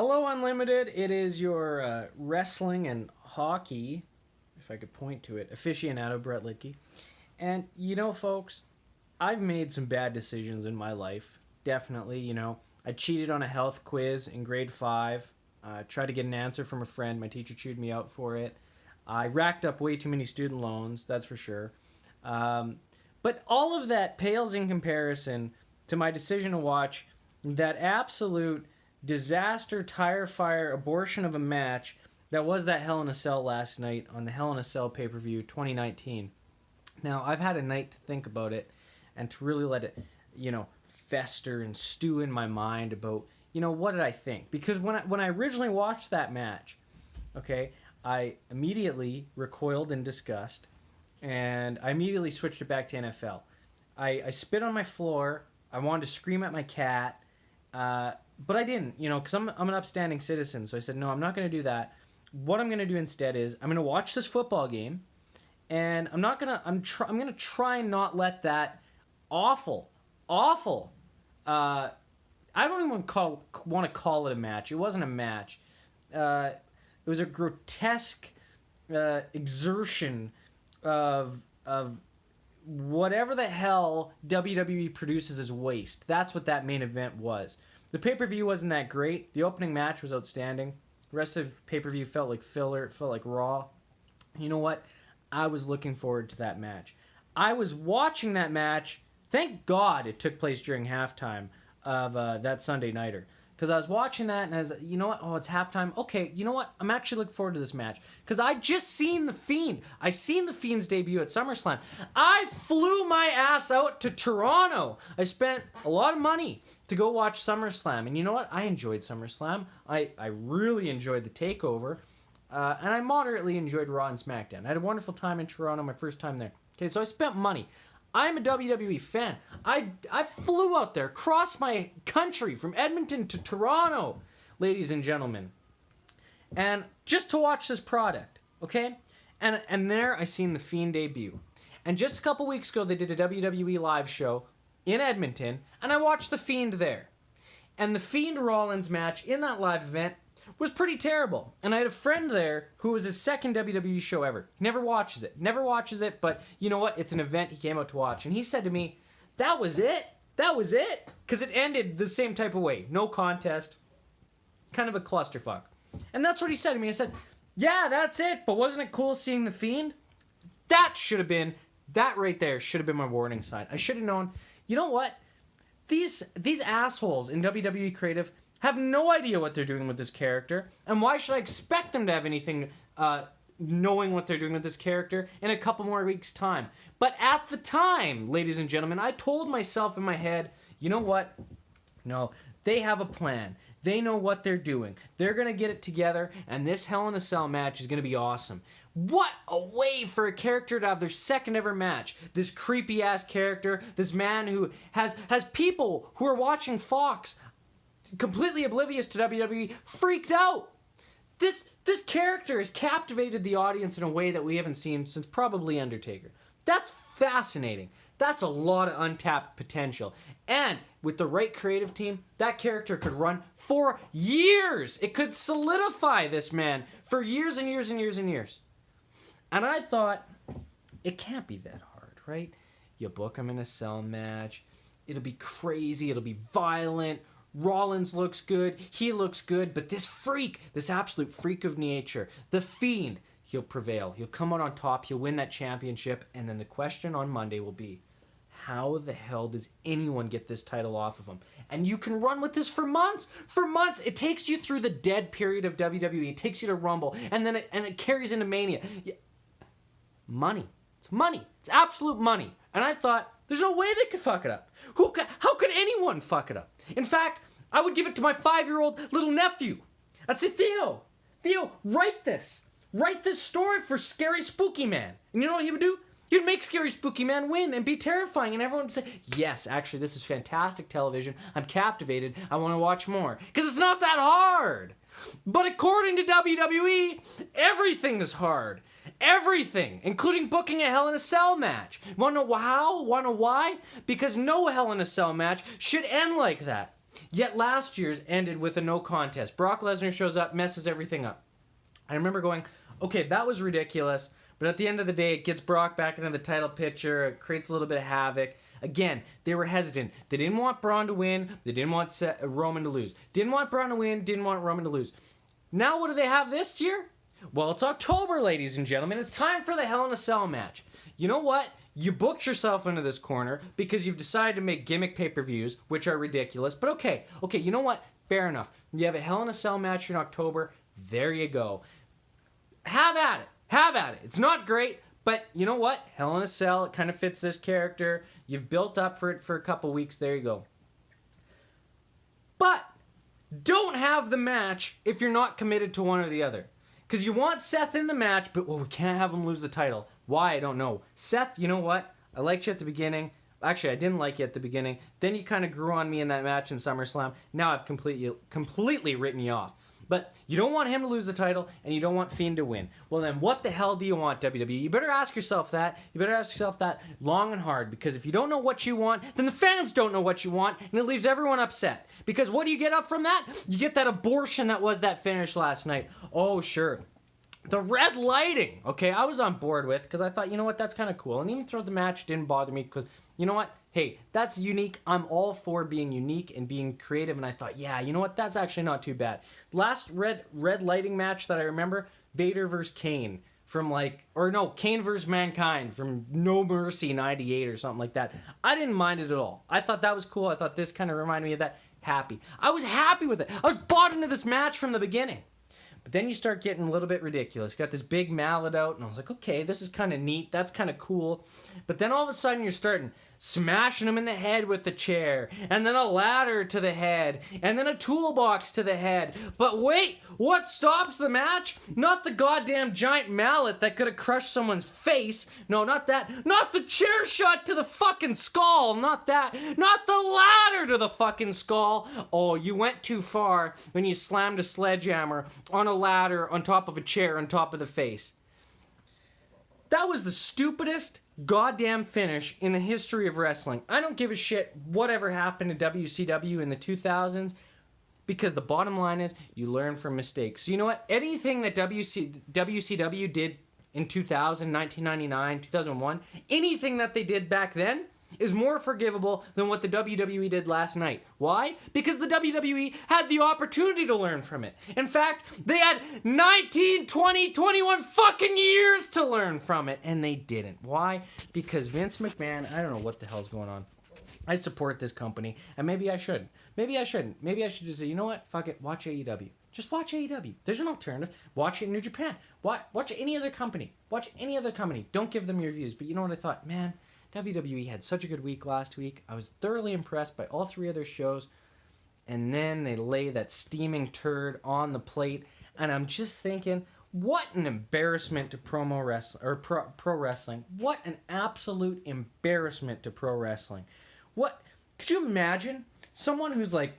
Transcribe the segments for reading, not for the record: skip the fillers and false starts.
Hello, Unlimited. It is your wrestling and hockey, if I could point to it, aficionado, Bret. And, folks, I've made some bad decisions in my life. Definitely, I cheated on a health quiz in grade 5. Tried to get an answer from a friend. My teacher chewed me out for it. I racked up way too many student loans, that's for sure. But all of that pales in comparison to my decision to watch that absolute disaster, tire fire, abortion of a match that was that Hell in a Cell last night on the Hell in a Cell pay-per-view 2019. Now, I've had a night to think about it and to really let it, fester and stew in my mind about, what did I think? Because when I originally watched that match, okay, I immediately recoiled in disgust, and I immediately switched it back to NFL. I spit on my floor. I wanted to scream at my cat, but I didn't, because I'm an upstanding citizen. So I said, no, I'm not going to do that. What I'm going to do instead is I'm going to watch this football game, and I'm going to try and not let that awful, I don't even want to call it a match. It wasn't a match. It was a grotesque exertion of whatever the hell WWE produces as waste. That's what that main event was. The pay-per-view wasn't that great. The opening match was outstanding. The rest of pay-per-view felt like filler. It felt like Raw. You know what? I was looking forward to that match. I was watching that match. Thank God it took place during halftime of that Sunday Nighter. Because I was watching that and I was like, you know what? Oh, it's halftime. Okay, you know what? I'm actually looking forward to this match. Because I just seen The Fiend. I seen The Fiend's debut at SummerSlam. I flew my ass out to Toronto. I spent a lot of money to go watch SummerSlam. And you know what? I enjoyed SummerSlam. I really enjoyed the takeover. And I moderately enjoyed Raw and SmackDown. I had a wonderful time in Toronto, my first time there. Okay, so I spent money. I'm a WWE fan. I flew out there, crossed my country from Edmonton to Toronto, ladies and gentlemen, and just to watch this product, okay? And there I seen The Fiend debut. And just a couple weeks ago, they did a WWE live show in Edmonton, and I watched The Fiend there. And the Fiend Rollins match in that live event was pretty terrible. And I had a friend there who was his second WWE show ever. He never watches it, but you know what? It's an event he came out to watch. And he said to me, that was it? Because it ended the same type of way. No contest. Kind of a clusterfuck. And that's what he said to me. I said, yeah, that's it, but wasn't it cool seeing The Fiend? That right there should have been my warning sign. I should have known, you know what? These assholes in WWE Creative have no idea what they're doing with this character, and why should I expect them to have anything knowing what they're doing with this character in a couple more weeks' time? But at the time, ladies and gentlemen, I told myself in my head, you know what? No, they have a plan. They know what they're doing. They're going to get it together, and this Hell in a Cell match is going to be awesome. What a way for a character to have their second ever match. This creepy-ass character, this man who has people who are watching Fox completely oblivious to WWE, freaked out. This character has captivated the audience in a way that we haven't seen since probably Undertaker. That's fascinating. That's a lot of untapped potential. And with the right creative team, that character could run for years. It could solidify this man for years and years and years and years. And I thought, it can't be that hard, right? You book him in a cell match. It'll be crazy. It'll be violent. Rollins looks good, he looks good, but this freak, this absolute freak of nature, The Fiend, he'll prevail. He'll come out on top, he'll win that championship, and then the question on Monday will be, how the hell does anyone get this title off of him? And you can run with this for months. For months. It takes you through the dead period of WWE. It takes you to Rumble, and then it carries into Mania. Money. It's money. It's absolute money. And I thought, there's no way they could fuck it up. How could anyone fuck it up? In fact, I would give it to my 5-year-old little nephew. I'd say, Theo, write this. Write this story for Scary Spooky Man. And you know what he would do? He'd make Scary Spooky Man win and be terrifying. And everyone would say, yes, actually, this is fantastic television. I'm captivated. I want to watch more. Because it's not that hard. But according to WWE, everything is hard. Everything, including booking a Hell in a Cell match. Want to know how? Want to know why? Because no Hell in a Cell match should end like that. Yet last year's ended with a no contest. Brock Lesnar shows up, messes everything up. I remember going, okay, that was ridiculous. But at the end of the day, it gets Brock back into the title picture. It creates a little bit of havoc. Again, they were hesitant. They didn't want Braun to win. They didn't want Roman to lose. Didn't want Braun to win. Didn't want Roman to lose. Now what do they have this year? Well, it's October, ladies and gentlemen. It's time for the Hell in a Cell match. You know what? You booked yourself into this corner because you've decided to make gimmick pay-per-views, which are ridiculous. But okay, you know what? Fair enough. You have a Hell in a Cell match in October. There you go. Have at it. Have at it. It's not great, but you know what? Hell in a Cell, it kind of fits this character. You've built up for it for a couple weeks. There you go. But don't have the match if you're not committed to one or the other. Because you want Seth in the match, but we can't have him lose the title. Why? I don't know. Seth, you know what? I liked you at the beginning. Actually, I didn't like you at the beginning. Then you kind of grew on me in that match in SummerSlam. Now I've completely written you off. But you don't want him to lose the title, and you don't want Fiend to win. Well, then what the hell do you want, WWE? You better ask yourself that. You better ask yourself that long and hard, because if you don't know what you want, then the fans don't know what you want, and it leaves everyone upset. Because what do you get up from that? You get that abortion that was that finish last night. Oh, sure. The red lighting, okay, I was on board with, because I thought, you know what, that's kind of cool. And even throughout the match, didn't bother me, because, you know what, hey, that's unique. I'm all for being unique and being creative, and I thought, yeah, you know what, that's actually not too bad. Last red lighting match that I remember, Vader versus Kane from Kane versus Mankind from No Mercy 98 or something like that. I didn't mind it at all. I thought that was cool. I thought this kind of reminded me of that. Happy. I was happy with it. I was bought into this match from the beginning. But then you start getting a little bit ridiculous. You got this big mallet out, and I was like, okay, this is kind of neat. That's kind of cool. But then all of a sudden you're starting smashing him in the head with the chair, and then a ladder to the head, and then a toolbox to the head. But wait, what stops the match? Not the goddamn giant mallet that could have crushed someone's face. No, not that. Not the chair shot to the fucking skull. Not that. Not the ladder to the fucking skull. Oh, you went too far when you slammed a sledgehammer on a ladder on top of a chair on top of the face. That was the stupidest goddamn finish in the history of wrestling. I don't give a shit whatever happened to WCW in the 2000s, because the bottom line is you learn from mistakes. So you know what? Anything that WCW did in 2000, 1999, 2001, anything that they did back then is more forgivable than what the WWE did last night. Why? Because the WWE had the opportunity to learn from it. In fact, they had 19, 20, 21 fucking years to learn from it, and they didn't. Why? Because Vince McMahon, I don't know what the hell's going on. I support this company, and maybe I shouldn't. Maybe I shouldn't. Maybe I should just say, you know what? Fuck it. Watch AEW. Just watch AEW. There's an alternative. Watch it in New Japan. Watch any other company. Watch any other company. Don't give them your views. But you know what I thought? Man, WWE had such a good week last week. I was thoroughly impressed by all three of their shows. And then they lay that steaming turd on the plate. And I'm just thinking, what an embarrassment to pro wrestling. What an absolute embarrassment to pro wrestling. What? Could you imagine someone who's like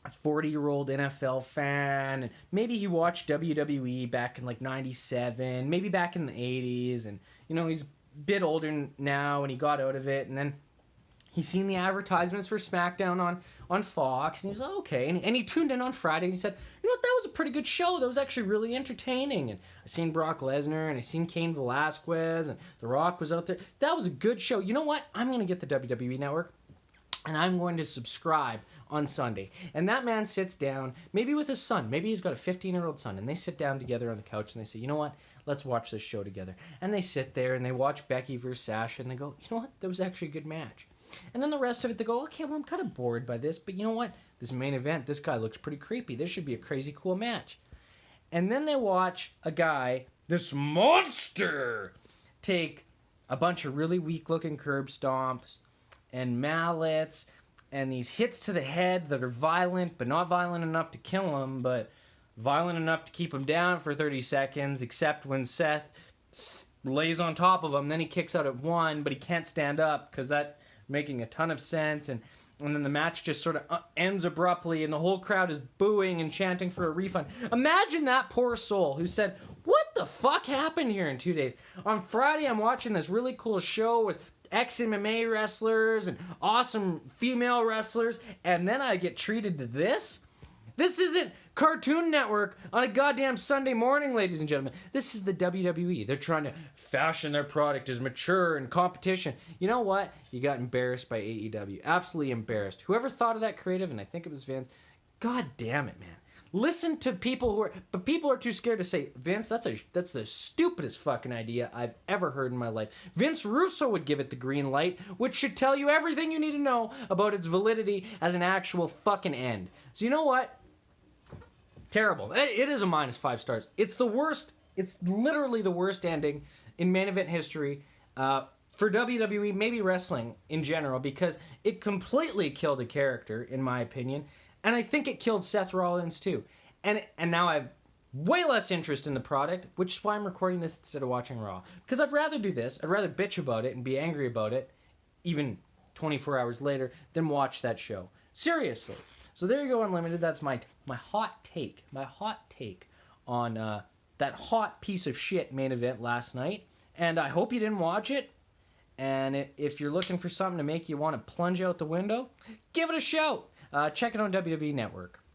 a 40-year-old NFL fan, and maybe he watched WWE back in like 97, maybe back in the 80s, and you know, he's bit older now and he got out of it, and then he's seen the advertisements for SmackDown on Fox, and he was like, okay, and he tuned in on Friday and he said, you know what, that was a pretty good show, that was actually really entertaining, and I seen Brock Lesnar and I seen Cain Velasquez and The Rock was out there, that was a good show. You know what, I'm gonna get the WWE Network and I'm going to subscribe on Sunday. And that man sits down, maybe with his son, maybe he's got a 15-year-old son, and they sit down together on the couch and they say, you know what, let's watch this show together. And they sit there and they watch Becky versus Sasha and they go, you know what, that was actually a good match. And then the rest of it, they go, okay, well, I'm kind of bored by this, but you know what, this main event, this guy looks pretty creepy. This should be a crazy cool match. And then they watch a guy, this monster, take a bunch of really weak-looking curb stomps and mallets and these hits to the head that are violent, but not violent enough to kill him, but violent enough to keep him down for 30 seconds, except when Seth lays on top of him. Then he kicks out at one, but he can't stand up because that's making a ton of sense. And then the match just sort of ends abruptly, and the whole crowd is booing and chanting for a refund. Imagine that poor soul who said, what the fuck happened here in 2 days? On Friday, I'm watching this really cool show with ex-MMA wrestlers and awesome female wrestlers, and then I get treated to this? This isn't Cartoon Network on a goddamn Sunday morning, ladies and gentlemen. This is the WWE. They're trying to fashion their product as mature and competition. You know what? You got embarrassed by AEW. Absolutely embarrassed. Whoever thought of that creative, and I think it was Vince, god damn it, man. Listen to people who are, but people are too scared to say, Vince, that's the stupidest fucking idea I've ever heard in my life. Vince Russo would give it the green light, which should tell you everything you need to know about its validity as an actual fucking end. So you know what? Terrible. It is a -5 stars. It's the worst. It's literally the worst ending in main event history for WWE, maybe wrestling in general, because it completely killed a character, in my opinion, and I think it killed Seth Rollins too. And now I have way less interest in the product, which is why I'm recording this instead of watching Raw. Because I'd rather do this. I'd rather bitch about it and be angry about it, even 24 hours later, than watch that show. Seriously. So there you go, Unlimited. That's my hot take. My hot take on that hot piece of shit main event last night. And I hope you didn't watch it. And if you're looking for something to make you want to plunge out the window, give it a shout. Check it on WWE Network.